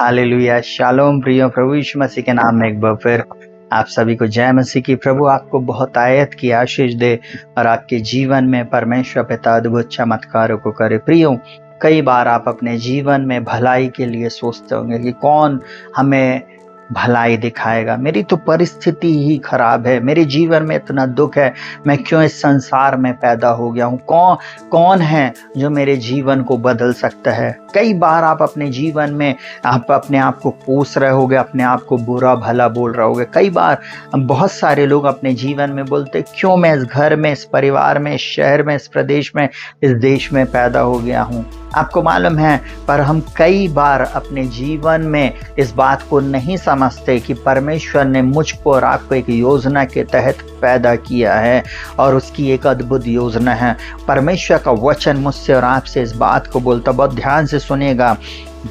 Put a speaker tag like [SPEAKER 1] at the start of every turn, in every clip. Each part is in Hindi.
[SPEAKER 1] हालेलुया, शालोम प्रियो, प्रभु यीशु मसीह के नाम में एक बार फिर आप सभी को जय मसीह की। प्रभु आपको बहुत आयत की आशीष दे और आपके जीवन में परमेश्वर पिता अद्भुत चमत्कारों को करे। प्रियो, कई बार आप अपने जीवन में भलाई के लिए सोचते होंगे कि कौन हमें भलाई दिखाएगा, मेरी तो परिस्थिति ही खराब है, मेरे जीवन में इतना दुख है, मैं क्यों इस संसार में पैदा हो गया हूँ, कौन है जो मेरे जीवन को बदल सकता है। कई बार आप अपने जीवन में आप अपने आप को कोस रहे होगे, अपने आप को बुरा भला बोल रहे होगे। कई बार बहुत सारे लोग अपने जीवन में बोलते क्यों मैं इस घर में, इस परिवार में, इस शहर में, इस प्रदेश में, इस देश में पैदा हो गया हूँ। आपको मालूम है, पर हम कई बार अपने जीवन में इस बात को नहीं समझते कि परमेश्वर ने मुझको और आपको एक योजना के तहत पैदा किया है और उसकी एक अद्भुत योजना है। परमेश्वर का वचन मुझसे और आपसे इस बात को बोलता, बहुत ध्यान से सुनिएगा।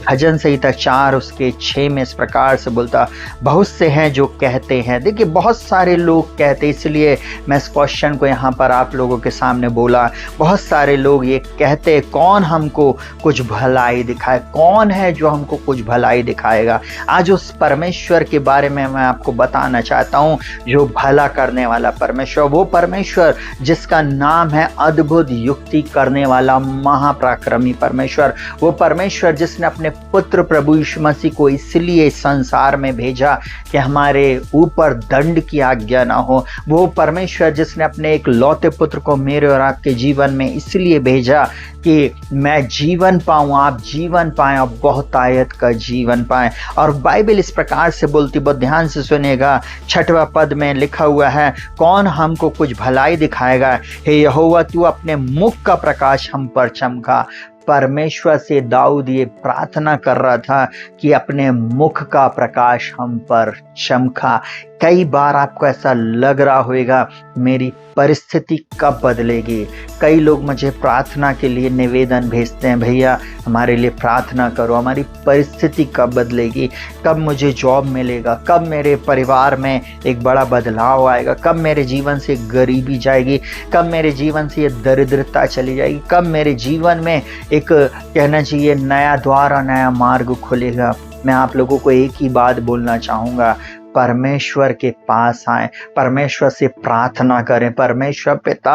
[SPEAKER 1] भजन संहिता 4 उसके 6 में इस प्रकार से बोलता, बहुत से हैं जो कहते हैं। देखिए, बहुत सारे लोग कहते, इसलिए मैं इस क्वेश्चन को यहाँ पर आप लोगों के सामने बोला। बहुत सारे लोग ये कहते, कौन हमको कुछ भलाई दिखाए, कौन है जो हमको कुछ भलाई दिखाएगा। आज उस परमेश्वर के बारे में मैं आपको बताना चाहता हूँ, जो भला करने वाला परमेश्वर, वो परमेश्वर जिसका नाम है अद्भुत युक्ति करने वाला महापराक्रमी परमेश्वर, वो परमेश्वर जिसने अपने पुत्र प्रभु यीशु मसीह को इसलिए इस संसार में भेजा कि हमारे ऊपर दंड की आज्ञा ना हो। वो परमेश्वर जिसने अपने एक लौते पुत्र को मेरे और आपके जीवन में इसलिए भेजा कि मैं जीवन पाऊं, आप जीवन पाएं और बहुत आयत का जीवन पाएं। और बाइबल इस प्रकार से बोलती, बहुत ध्यान से सुनिएगा। 6वां पद में लिखा हुआ है, कौन हमको कुछ भलाई दिखाएगा, हे यहोवा तू अपने मुख का प्रकाश हम पर चमका। परमेश्वर से दाऊद ये प्रार्थना कर रहा था कि अपने मुख का प्रकाश हम पर चमका। कई बार आपको ऐसा लग रहा होगा, मेरी परिस्थिति कब बदलेगी। कई लोग मुझे प्रार्थना के लिए निवेदन भेजते हैं, भैया हमारे लिए प्रार्थना करो, हमारी परिस्थिति कब बदलेगी, कब मुझे जॉब मिलेगा, कब मेरे परिवार में एक बड़ा बदलाव आएगा, कब मेरे जीवन से गरीबी जाएगी, कब मेरे जीवन से ये दरिद्रता चली जाएगी, कब मेरे जीवन में एक कहना चाहिए नया द्वार और नया मार्ग खुलेगा। मैं आप लोगों को एक ही बात बोलना चाहूँगा, परमेश्वर के पास आए, परमेश्वर से प्रार्थना करें। परमेश्वर पिता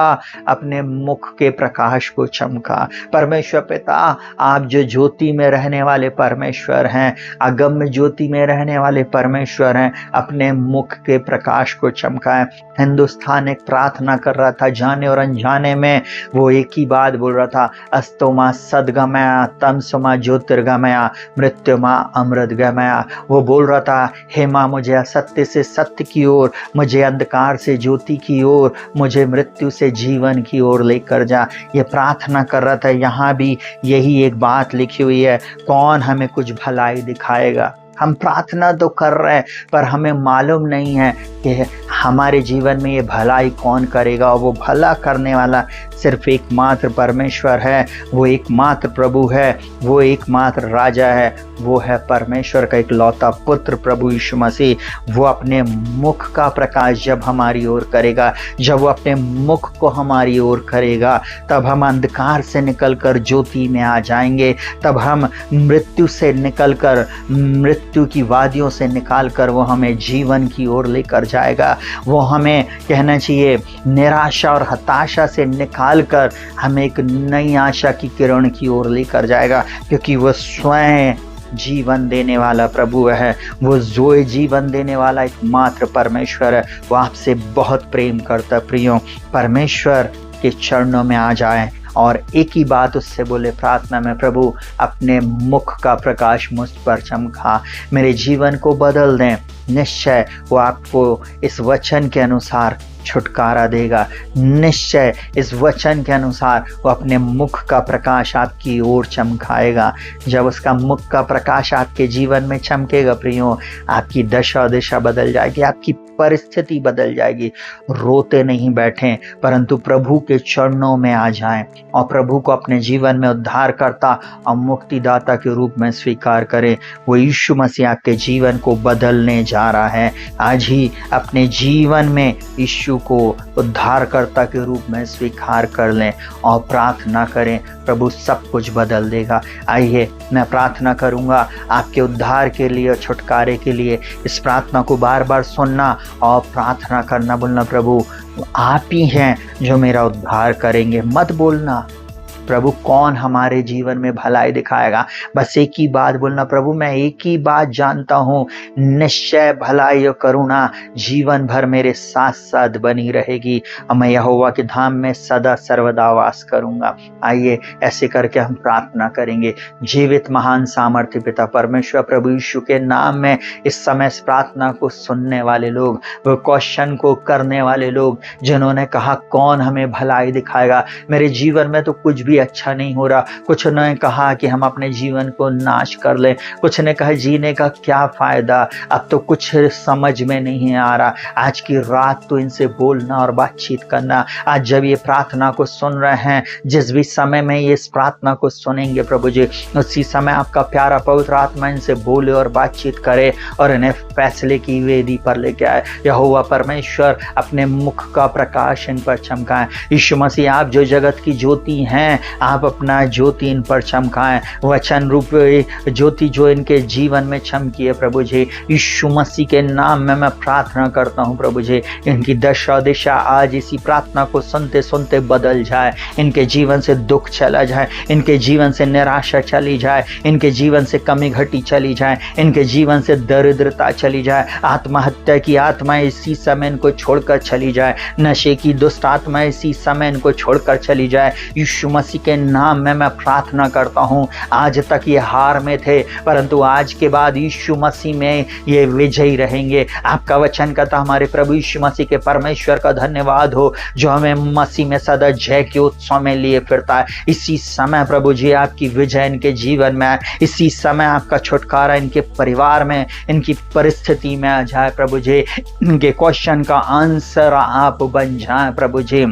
[SPEAKER 1] अपने मुख के प्रकाश को चमका। परमेश्वर पिता, आप जो ज्योति में रहने वाले परमेश्वर हैं, अगम्य ज्योति में रहने वाले परमेश्वर हैं, अपने मुख के प्रकाश को चमकाएं। हिंदुस्तान एक प्रार्थना कर रहा था, जाने और अनजाने में वो एक ही बात बोल रहा था, अस्तोमा सदगमया तमसोमा ज्योतिर्गमया मृत्युमा अमृतगमया। वो बोल रहा था, हे माँ मुझे सत्य से सत्य की ओर, मुझे अंधकार से ज्योति की ओर, मुझे मृत्यु से जीवन की ओर लेकर जा। ये प्रार्थना कर रहा था। यहाँ भी यही एक बात लिखी हुई है, कौन हमें कुछ भलाई दिखाएगा। हम प्रार्थना तो कर रहे हैं, पर हमें मालूम नहीं है कि हमारे जीवन में ये भलाई कौन करेगा। और वो भला करने वाला सिर्फ एकमात्र परमेश्वर है, वो एकमात्र प्रभु है, वो एकमात्र राजा है, वो है परमेश्वर का इकलौता पुत्र प्रभु यीशु मसीह। वो अपने मुख का प्रकाश जब हमारी ओर करेगा, जब वो अपने मुख को हमारी ओर करेगा, तब हम अंधकार से निकलकर ज्योति में आ जाएंगे। तब हम मृत्यु से निकलकर, मृत्यु की वादियों से निकालकर वो हमें जीवन की ओर लेकर जाएगा। वो हमें कहना चाहिए निराशा और हताशा से निकालकर हमें एक नई आशा की किरण की ओर लेकर जाएगा, क्योंकि वो स्वयं जीवन देने वाला प्रभु है। वो जोए जीवन देने वाला एकमात्र परमेश्वर है। वो आपसे बहुत प्रेम करता। प्रियो, परमेश्वर के चरणों में आ जाएं और एक ही बात उससे बोले प्रार्थना में, प्रभु अपने मुख का प्रकाश मुझ पर चमका, मेरे जीवन को बदल दें। निश्चय वो आपको इस वचन के अनुसार छुटकारा देगा। निश्चय इस वचन के अनुसार वो अपने मुख का प्रकाश आपकी ओर चमकाएगा। जब उसका मुख का प्रकाश आपके जीवन में चमकेगा प्रियो, आपकी दशा दिशा बदल जाएगी, आपकी परिस्थिति बदल जाएगी। रोते नहीं बैठें, परंतु प्रभु के चरणों में आ जाएं और प्रभु को अपने जीवन में उद्धारकर्ता और मुक्तिदाता के रूप में स्वीकार करें। वो यीशु मसीह आपके जीवन को बदलने जा रहा है। आज ही अपने जीवन में यीशु यीशु को उद्धारकर्ता के रूप में स्वीकार कर लें और प्रार्थना करें, प्रभु सब कुछ बदल देगा। आइए मैं प्रार्थना करूंगा आपके उद्धार के लिए और छुटकारे के लिए। इस प्रार्थना को बार बार सुनना और प्रार्थना करना, बोलना प्रभु आप ही हैं जो मेरा उद्धार करेंगे। मत बोलना प्रभु कौन हमारे जीवन में भलाई दिखाएगा, बस एक ही बात बोलना, प्रभु मैं एक ही बात जानता हूँ, निश्चय भलाई और करुणा जीवन भर मेरे साथ साथ बनी रहेगी और मैं यहोवा के धाम में सदा सर्वदा वास करूंगा। आइए ऐसे करके हम प्रार्थना करेंगे। जीवित महान सामर्थ्य पिता परमेश्वर प्रभु यीशु के नाम में इस समय इस प्रार्थना को सुनने वाले लोग, वो क्वेश्चन को करने वाले लोग जिन्होंने कहा कौन हमें भलाई दिखाएगा, मेरे जीवन में तो कुछ भी अच्छा नहीं हो रहा, कुछ ने कहा कि हम अपने जीवन को नाश कर लें, कुछ ने कहा जीने का क्या फायदा, अब तो कुछ समझ में नहीं आ रहा। आज की रात तो इनसे बोलना और बातचीत करना। आज जब ये प्रार्थना को सुन रहे हैं, जिस भी समय में ये इस प्रार्थना को सुनेंगे प्रभु जी, उसी समय आपका प्यारा पवित्र आत्मा इनसे बोले और बातचीत करे और इन्हें फैसले की वेदी पर लेके आए। यहोवा परमेश्वर अपने मुख का प्रकाश इन पर चमकाए। यीशु मसीह आप जो जगत की ज्योति हैं, आप अपना ज्योति इन पर चमकाएं, वचन रूप ज्योति जो इनके जीवन में चमकी है प्रभु जी। यीशु मसीह के नाम में मैं प्रार्थना करता हूं प्रभु जी, इनकी दशा दिशा आज इसी प्रार्थना को सुनते सुनते बदल जाए, इनके जीवन से दुख चला जाए, इनके जीवन से निराशा चली जाए, इनके जीवन से कमी घटी चली जाए, इनके जीवन से दरिद्रता चली जाए, आत्महत्या की आत्मा इसी समय इनको छोड़कर चली जाए, नशे की दुष्ट आत्मा इसी समय इनको छोड़कर चली जाए। यीशु मसीह के नाम में मैं प्रार्थना करता हूं, आज तक ये हार में थे परंतु आज के बाद यीशु मसीह में ये विजयी रहेंगे। आपका वचन कहता हमारे प्रभु यीशु मसीह के परमेश्वर का धन्यवाद हो जो हमें मसीह में सदा जय के उत्सव में लिए फिरता है। इसी समय प्रभु जी आपकी विजय इनके जीवन में, इसी समय आपका छुटकारा इनके परिवार में, इनकी परिस्थिति में आ जाए प्रभु जी। इनके क्वेश्चन का आंसर आप बन जाए प्रभु जी।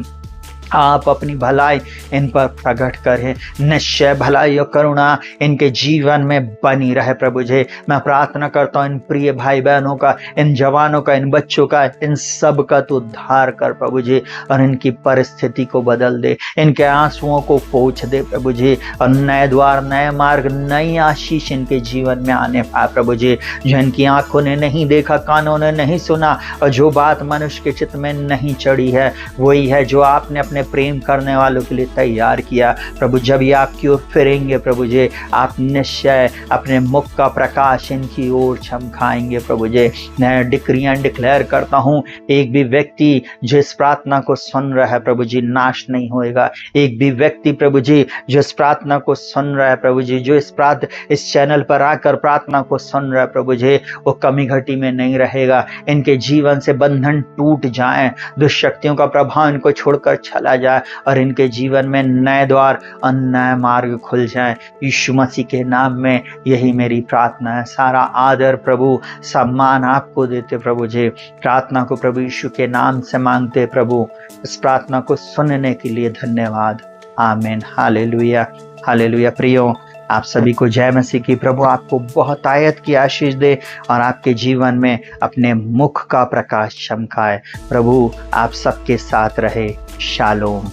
[SPEAKER 1] आप अपनी भलाई इन पर प्रकट करें, निश्चय भलाई और करुणा इनके जीवन में बनी रहे प्रभु जी। मैं प्रार्थना करता हूँ इन प्रिय भाई बहनों का, इन जवानों का, इन बच्चों का, इन सब का तो उद्धार कर प्रभु जी और इनकी परिस्थिति को बदल दे, इनके आंसुओं को पोंछ दे प्रभु जी और नए द्वार, नए मार्ग, नई आशीष इनके जीवन में आने पाए प्रभु जी। जो इनकी आंखों ने नहीं देखा, कानों ने नहीं सुना और जो बात मनुष्य के चित्त में नहीं चढ़ी है, वही है जो आपने अपने प्रेम करने वालों के लिए तैयार किया प्रभु। जब ये आपकी ओर फिरेंगे प्रभु जी, आप निश्चय अपने मुख का प्रकाश इनकी ओर चमकाएंगे प्रभु जी। मैं डिक्रियां डिक्लेयर करता हूँ, एक भी व्यक्ति जो इस प्रार्थना को सुन रहा है प्रभु जी नाश नहीं होएगा। एक भी व्यक्ति प्रभु जी जो इस प्रार्थना को सुन रहा है प्रभु जी, जो इस चैनल पर आकर प्रार्थना को सुन रहा है प्रभु जी, वो कमी घटी में नहीं रहेगा। इनके जीवन से बंधन टूट जाए, दुष्शक्तियों का प्रभाव इनको छोड़कर चला जाए और इनके जीवन में नए द्वार और नए मार्ग खुल जाए। यीशु मसीह के नाम में यही मेरी प्रार्थना है। सारा आदर प्रभु, सम्मान आपको देते प्रभु जी। प्रार्थना को प्रभु यीशु के नाम से मांगते प्रभु। इस प्रार्थना को सुनने के लिए धन्यवाद। आमीन। Hallelujah, hallelujah. प्रियो, आप सभी को जय मसीह की। प्रभु आपको बहुत आयत की आशीष दे और आपके जीवन में अपने मुख का प्रकाश चमकाए। प्रभु आप सबके साथ रहे। शालोम।